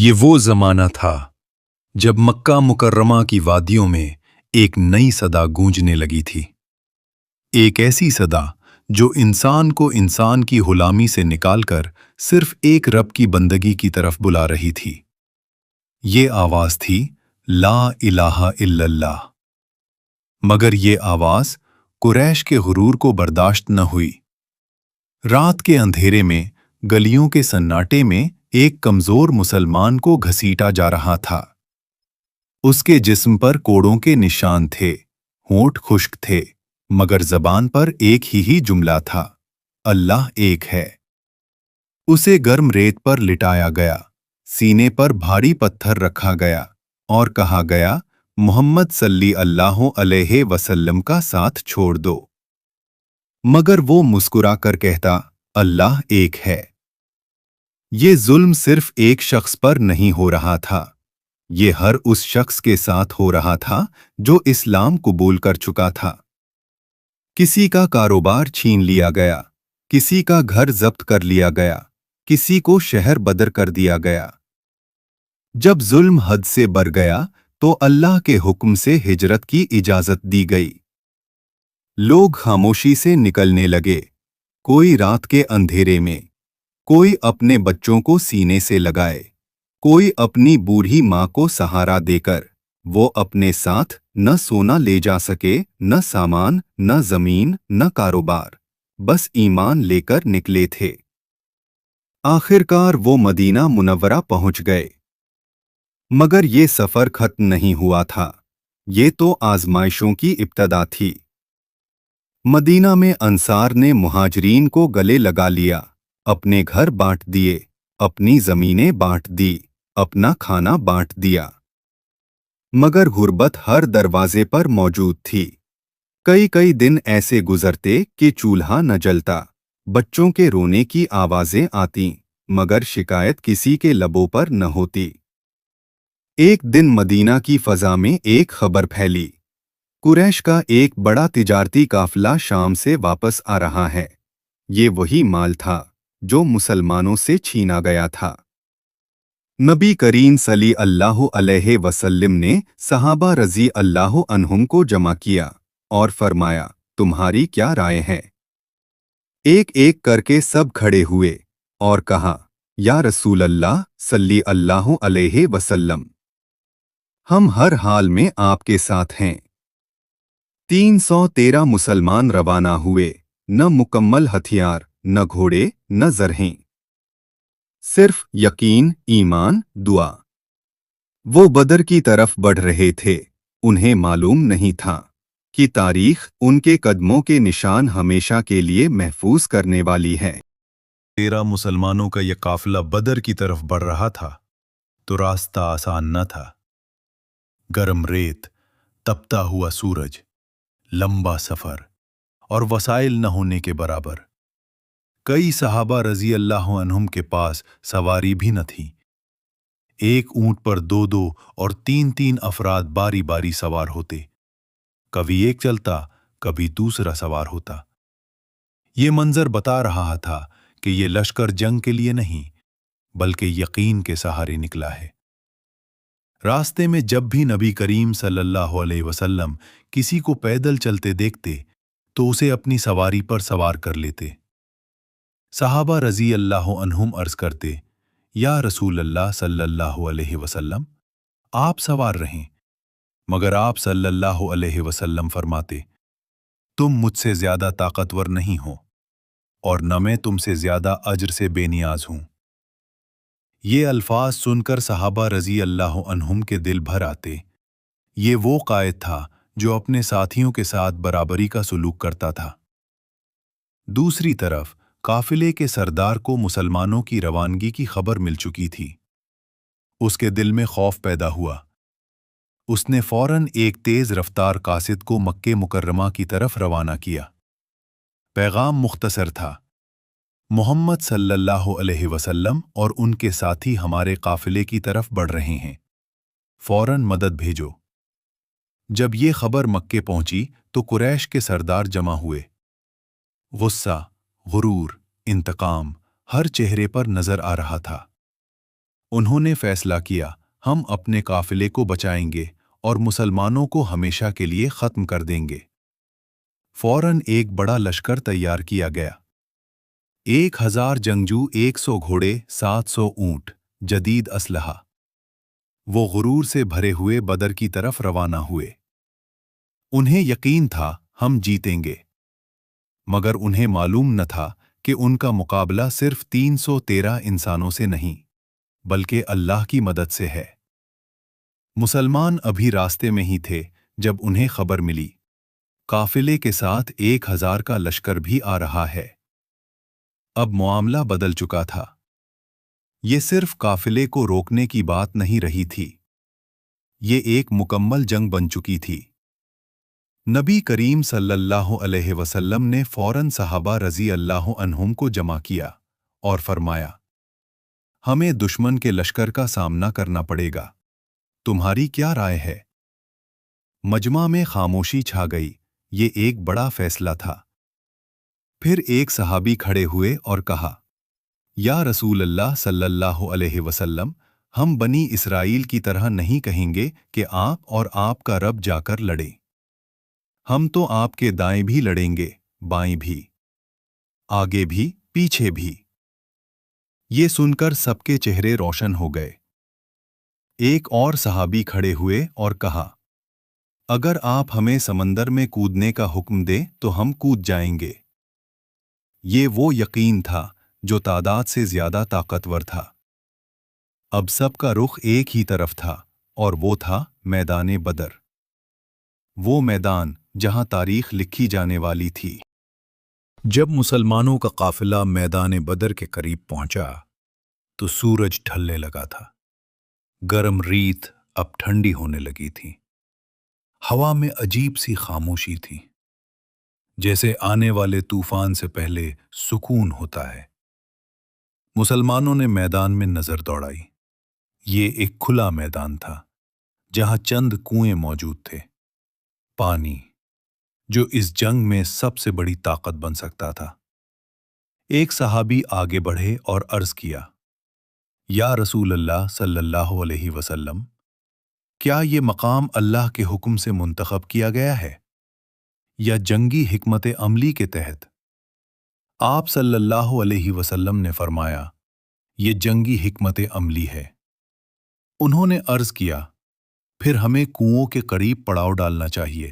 یہ وہ زمانہ تھا جب مکہ مکرمہ کی وادیوں میں ایک نئی صدا گونجنے لگی تھی، ایک ایسی صدا جو انسان کو انسان کی غلامی سے نکال کر صرف ایک رب کی بندگی کی طرف بلا رہی تھی۔ یہ آواز تھی لا الہ الا اللہ۔ مگر یہ آواز قریش کے غرور کو برداشت نہ ہوئی۔ رات کے اندھیرے میں گلیوں کے سناٹے میں ایک کمزور مسلمان کو گھسیٹا جا رہا تھا۔ اس کے جسم پر کوڑوں کے نشان تھے، ہونٹ خشک تھے، مگر زبان پر ایک ہی جملہ تھا، اللہ ایک ہے۔ اسے گرم ریت پر لٹایا گیا، سینے پر بھاری پتھر رکھا گیا اور کہا گیا محمد صلی اللہ علیہ وسلم کا ساتھ چھوڑ دو۔ مگر وہ مسکرا کر کہتا اللہ ایک ہے۔ یہ ظلم صرف ایک شخص پر نہیں ہو رہا تھا، یہ ہر اس شخص کے ساتھ ہو رہا تھا جو اسلام قبول کر چکا تھا۔ کسی کا کاروبار چھین لیا گیا، کسی کا گھر ضبط کر لیا گیا، کسی کو شہر بدر کر دیا گیا۔ جب ظلم حد سے بڑھ گیا تو اللہ کے حکم سے ہجرت کی اجازت دی گئی۔ لوگ خاموشی سے نکلنے لگے، کوئی رات کے اندھیرے میں، کوئی اپنے بچوں کو سینے سے لگائے، کوئی اپنی بوڑھی ماں کو سہارا دے کر۔ وہ اپنے ساتھ نہ سونا لے جا سکے، نہ سامان، نہ زمین، نہ کاروبار، بس ایمان لے کر نکلے تھے۔ آخرکار وہ مدینہ منورہ پہنچ گئے۔ مگر یہ سفر ختم نہیں ہوا تھا، یہ تو آزمائشوں کی ابتدا تھی۔ مدینہ میں انصار نے مہاجرین کو گلے لگا لیا، اپنے گھر بانٹ دیے، اپنی زمینیں بانٹ دی، اپنا کھانا بانٹ دیا۔ مگر غربت ہر دروازے پر موجود تھی۔ کئی دن ایسے گزرتے کہ چولہا نہ جلتا، بچوں کے رونے کی آوازیں آتیں، مگر شکایت کسی کے لبوں پر نہ ہوتی۔ ایک دن مدینہ کی فضا میں ایک خبر پھیلی، قریش کا ایک بڑا تجارتی قافلہ شام سے واپس آ رہا ہے۔ یہ وہی مال تھا جو مسلمانوں سے چھینا گیا تھا۔ نبی کریم صلی اللہ علیہ وسلم نے صحابہ رضی اللہ عنہم کو جمع کیا اور فرمایا تمہاری کیا رائے ہے؟ ایک ایک کر کے سب کھڑے ہوئے اور کہا یا رسول اللہ صلی اللہ علیہ وسلم، ہم ہر حال میں آپ کے ساتھ ہیں۔ 313 مسلمان روانہ ہوئے، نہ مکمل ہتھیار، نہ گھوڑے، نہ زرہیں، صرف یقین، ایمان، دعا۔ وہ بدر کی طرف بڑھ رہے تھے، انہیں معلوم نہیں تھا کہ تاریخ ان کے قدموں کے نشان ہمیشہ کے لیے محفوظ کرنے والی ہے۔ 13 مسلمانوں کا یہ قافلہ بدر کی طرف بڑھ رہا تھا تو راستہ آسان نہ تھا۔ گرم ریت، تپتا ہوا سورج، لمبا سفر اور وسائل نہ ہونے کے برابر۔ کئی صحابہ رضی اللہ عنہم کے پاس سواری بھی نہ تھی۔ ایک اونٹ پر 2 اور 3 افراد باری باری سوار ہوتے، کبھی ایک چلتا، کبھی دوسرا سوار ہوتا۔ یہ منظر بتا رہا تھا کہ یہ لشکر جنگ کے لیے نہیں بلکہ یقین کے سہارے نکلا ہے۔ راستے میں جب بھی نبی کریم صلی اللہ علیہ وسلم کسی کو پیدل چلتے دیکھتے تو اسے اپنی سواری پر سوار کر لیتے۔ صحابہ رضی اللہ عنہم عرض کرتے یا رسول اللہ صلی اللہ علیہ وسلم، آپ سوار رہیں، مگر آپ صلی اللہ علیہ وسلم فرماتے تم مجھ سے زیادہ طاقتور نہیں ہو اور نہ میں تم سے زیادہ اجر سے بے نیاز ہوں۔ یہ الفاظ سن کر صحابہ رضی اللہ عنہم کے دل بھر آتے۔ یہ وہ قائد تھا جو اپنے ساتھیوں کے ساتھ برابری کا سلوک کرتا تھا۔ دوسری طرف قافلے کے سردار کو مسلمانوں کی روانگی کی خبر مل چکی تھی۔ اس کے دل میں خوف پیدا ہوا۔ اس نے فوراً ایک تیز رفتار قاصد کو مکہ مکرمہ کی طرف روانہ کیا۔ پیغام مختصر تھا، محمد صلی اللہ علیہ وسلم اور ان کے ساتھی ہمارے قافلے کی طرف بڑھ رہے ہیں، فوراً مدد بھیجو۔ جب یہ خبر مکے پہنچی تو قریش کے سردار جمع ہوئے۔ غصہ، غرور، انتقام ہر چہرے پر نظر آ رہا تھا۔ انہوں نے فیصلہ کیا ہم اپنے قافلے کو بچائیں گے اور مسلمانوں کو ہمیشہ کے لیے ختم کر دیں گے۔ فوراً ایک بڑا لشکر تیار کیا گیا۔ 1000 جنگجو، 100 گھوڑے، 700 اونٹ، جدید اسلحہ۔ وہ غرور سے بھرے ہوئے بدر کی طرف روانہ ہوئے۔ انہیں یقین تھا ہم جیتیں گے، مگر انہیں معلوم نہ تھا کہ ان کا مقابلہ صرف 313 انسانوں سے نہیں بلکہ اللہ کی مدد سے ہے۔ مسلمان ابھی راستے میں ہی تھے جب انہیں خبر ملی قافلے کے ساتھ 1000 کا لشکر بھی آ رہا ہے۔ اب معاملہ بدل چکا تھا۔ یہ صرف قافلے کو روکنے کی بات نہیں رہی تھی، یہ ایک مکمل جنگ بن چکی تھی۔ نبی کریم صلی اللہ علیہ وسلم نے فوراً صحابہ رضی اللہ عنہم کو جمع کیا اور فرمایا، ہمیں دشمن کے لشکر کا سامنا کرنا پڑے گا، تمہاری کیا رائے ہے؟ مجمع میں خاموشی چھا گئی۔ یہ ایک بڑا فیصلہ تھا۔ پھر ایک صحابی کھڑے ہوئے اور کہا، یا رسول اللہ صلی اللہ علیہ وسلم، ہم بنی اسرائیل کی طرح نہیں کہیں گے کہ آپ اور آپ کا رب جا کر لڑیں۔ ہم تو آپ کے دائیں بھی لڑیں گے، بائیں بھی، آگے بھی، پیچھے بھی۔ یہ سن کر سب کے چہرے روشن ہو گئے۔ ایک اور صحابی کھڑے ہوئے اور کہا، اگر آپ ہمیں سمندر میں کودنے کا حکم دیں تو ہم کود جائیں گے۔ یہ وہ یقین تھا جو تعداد سے زیادہ طاقتور تھا۔ اب سب کا رخ ایک ہی طرف تھا اور وہ تھا میدان بدر، وہ میدان جہاں تاریخ لکھی جانے والی تھی۔ جب مسلمانوں کا قافلہ میدان بدر کے قریب پہنچا تو سورج ڈھلنے لگا تھا۔ گرم ریت اب ٹھنڈی ہونے لگی تھی۔ ہوا میں عجیب سی خاموشی تھی، جیسے آنے والے طوفان سے پہلے سکون ہوتا ہے۔ مسلمانوں نے میدان میں نظر دوڑائی۔ یہ ایک کھلا میدان تھا جہاں چند کنویں موجود تھے۔ پانی جو اس جنگ میں سب سے بڑی طاقت بن سکتا تھا۔ ایک صحابی آگے بڑھے اور عرض کیا، یا رسول اللہ صلی اللہ علیہ وسلم، کیا یہ مقام اللہ کے حکم سے منتخب کیا گیا ہے یا جنگی حکمت عملی کے تحت؟ آپ صلی اللہ علیہ وسلم نے فرمایا، یہ جنگی حکمت عملی ہے۔ انہوں نے عرض کیا، پھر ہمیں کنووں کے قریب پڑاؤ ڈالنا چاہیے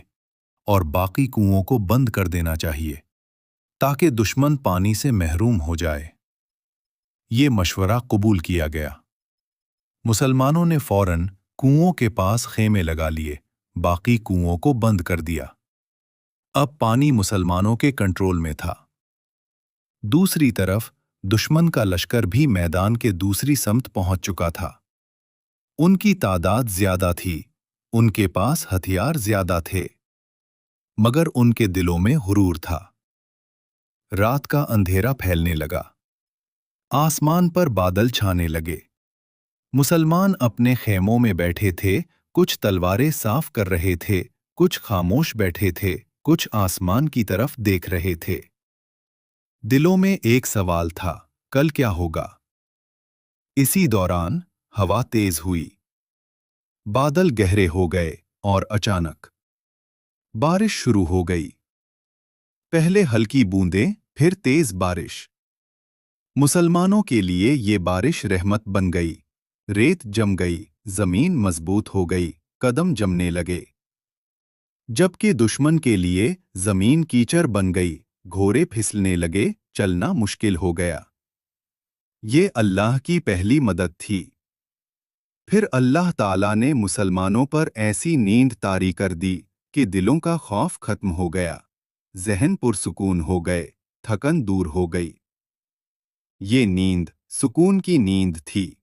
اور باقی کنووں کو بند کر دینا چاہیے تاکہ دشمن پانی سے محروم ہو جائے۔ یہ مشورہ قبول کیا گیا۔ مسلمانوں نے فوراً کنووں کے پاس خیمے لگا لیے، باقی کنووں کو بند کر دیا۔ اب پانی مسلمانوں کے کنٹرول میں تھا۔ دوسری طرف دشمن کا لشکر بھی میدان کے دوسری سمت پہنچ چکا تھا۔ ان کی تعداد زیادہ تھی، ان کے پاس ہتھیار زیادہ تھے، مگر ان کے دلوں میں غرور تھا۔ رات کا اندھیرا پھیلنے لگا، آسمان پر بادل چھانے لگے۔ مسلمان اپنے خیموں میں بیٹھے تھے، کچھ تلواریں صاف کر رہے تھے، کچھ خاموش بیٹھے تھے، کچھ آسمان کی طرف دیکھ رہے تھے۔ دلوں میں ایک سوال تھا، کل کیا ہوگا؟ اسی دوران ہوا تیز ہوئی، بادل گہرے ہو گئے اور اچانک بارش شروع ہو گئی۔ پہلے ہلکی بوندیں، پھر تیز بارش۔ مسلمانوں کے لیے یہ بارش رحمت بن گئی۔ ریت جم گئی، زمین مضبوط ہو گئی، قدم جمنے لگے۔ جبکہ دشمن کے لیے زمین کیچڑ بن گئی، گھوڑے پھسلنے لگے، چلنا مشکل ہو گیا۔ یہ اللہ کی پہلی مدد تھی۔ پھر اللہ تعالیٰ نے مسلمانوں پر ایسی نیند طاری کر دی کہ دلوں کا خوف ختم ہو گیا، ذہن پرسکون ہو گئے، تھکن دور ہو گئی۔ یہ نیند سکون کی نیند تھی۔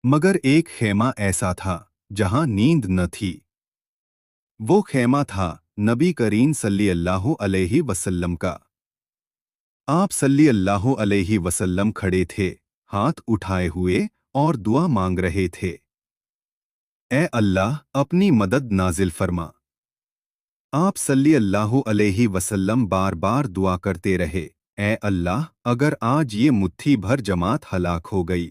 مگر ایک خیمہ ایسا تھا جہاں نیند نہ تھی۔ وہ خیمہ تھا نبی کریم صلی اللہ علیہ وسلم کا۔ آپ صلی اللہ علیہ وسلم کھڑے تھے، ہاتھ اٹھائے ہوئے اور دعا مانگ رہے تھے، اے اللہ اپنی مدد نازل فرما۔ آپ صلی اللہ علیہ وسلم بار بار دعا کرتے رہے، اے اللہ اگر آج یہ مٹھی بھر جماعت ہلاک ہو گئی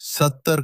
70